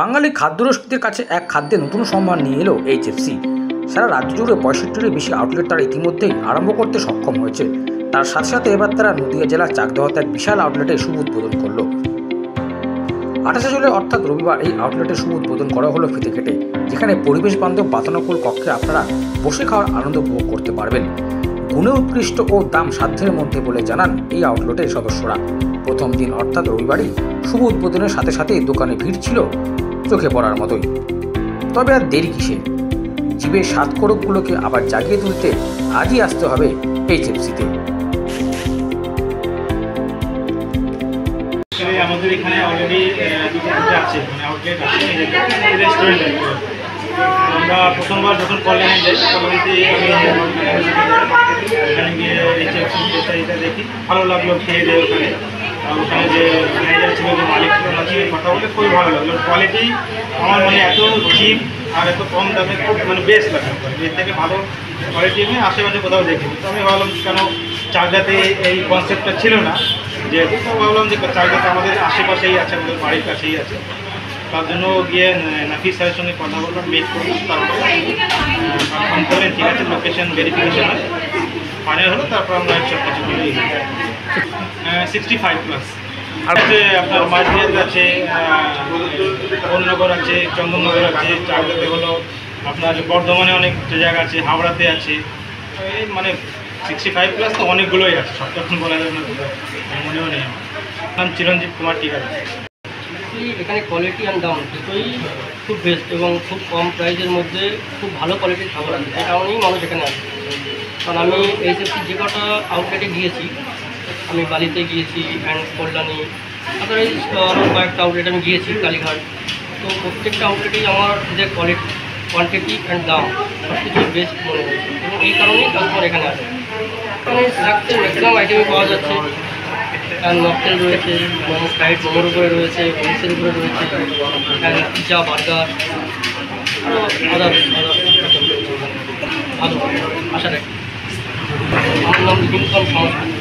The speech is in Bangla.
বাঙালি খাদ্যরসিকদের কাছে এক খাদ্যে নতুন সম্মান নিয়ে এলো এইচএফসি। সারা রাজ্য জুড়ে 65টিরও বেশি আউটলেট তারা ইতিমধ্যেই আরম্ভ করতে সক্ষম হয়েছে। তার সাথে সাথে এবার তারা নদিয়া জেলার চাকদহতে এক বিশাল আউটলেটের শুভ উদ্বোধন করল। 28 জুলাই অর্থাৎ রবিবার এই আউটলেটের শুভ উদ্বোধন করা হলো ফিতে কেটে, যেখানে পরিবেশ বান্ধব বাতানুকূল কক্ষে আপনারা বসে খাওয়ার আনন্দ উপভোগ করতে পারবেন। গুণে উৎকৃষ্ট ও দাম সাধ্যের মধ্যে বলে জানান এই আউটলেটের সদস্যরা। প্রথম দিন অর্থাৎ রবিবারই শুভ উদ্বোধনের সাথে সাথেই দোকানে ভিড় ছিল চোখে পড়ার মতোই। তবে আর দেরি কিসে, জীবের স্বাদ করকগুলোকে আবার জাগিয়ে তুলতে আজই আসতে হবে এইচএফসিতে। আমাদের এখানে অলরেডি আছে, মানে আউটলেট আছে, রেস্টুরেন্ট আছে। আমরা প্রথমবার যখন কলেজে যাই, কলেজে এখানে গিয়ে এইচএফসিটা দেখি, ভালো লাগলো খেয়ে দিয়ে ওখানে। ওখানে যে ম্যানেজার ছিল, যে মালিক ছিল, ওনার সঙ্গে কথা বলে খুবই ভালো লাগলো। কোয়ালিটি আমার মানে এত চিপ আর এত কম দামে খুব মানে বেস্ট লাগলো। এর থেকে ভালো কোয়ালিটি আমি আশেপাশে কোথাও দেখিনি। তো আমি ভাবলাম কেন চাকদাতে এই কনসেপ্টটা ছিল না, যেহেতু তো ভাবলাম যে চাকদাতে আমাদের আশেপাশেই আছে, আমাদের বাড়ির কাছেই আছে। তার জন্য গিয়ে নাফিস স্যারের সঙ্গে কথা বললাম, মিট করলাম, তারপরে কনফার্ম করে ঠিক আছে লোকেশন ভেরিফিকেশন হয়, ফাইনাল হলো। তারপর আমরা সব কিছু করে 65+। আর আছে আপনার মাঝদিয়াতে আছে, বননগর আছে, চন্দননগর আছে, চাকদাতে হলো আপনার বর্ধমানে অনেক জায়গা আছে, হাওড়াতে আছে। এই মানে 65+ তো অনেকগুলোই আছে, সব তখন বলা যাবে না, মনেও নেই। আমার নাম চিরঞ্জিত কুমার টিকাদার। এখানে কোয়ালিটি অ্যান্ড দাম দুটোই খুব বেস্ট এবং খুব কম প্রাইসের মধ্যে খুব ভালো কোয়ালিটির খাবার আছে। এই কারণেই মানুষ এখানে আসে। কারণ আমি এইচএফসি যে কটা আউটলেটে গিয়েছি, আমি বালিতে গিয়েছি অ্যান্ড কল্যাণী, আদারওয়াইজ আরও কয়েকটা আউটলেট আমি গিয়েছি, কালীঘাট। তো প্রত্যেকটা আউটলেটেই আমার যে কোয়ান্টিটি অ্যান্ড দাম সব কিছুই বেস্ট মনে হয়েছে এবং এই কারণেই কাস্টমার এখানে আসে। এখানে স্ন্যাক্সের ম্যাক্সিমাম আইটেমই পাওয়া যাচ্ছে। অ্যান্ড মকটেল রয়েছে, মোমো ফ্রাইড মোমোর উপরে রয়েছে, উইংসের উপরে রয়েছে, অ্যান্ড পিজা, বার্গার, আরও আদার আইটেম রয়েছে। ভালো আশা রাখি। আমার নাম বিপিন সংস্কৃত।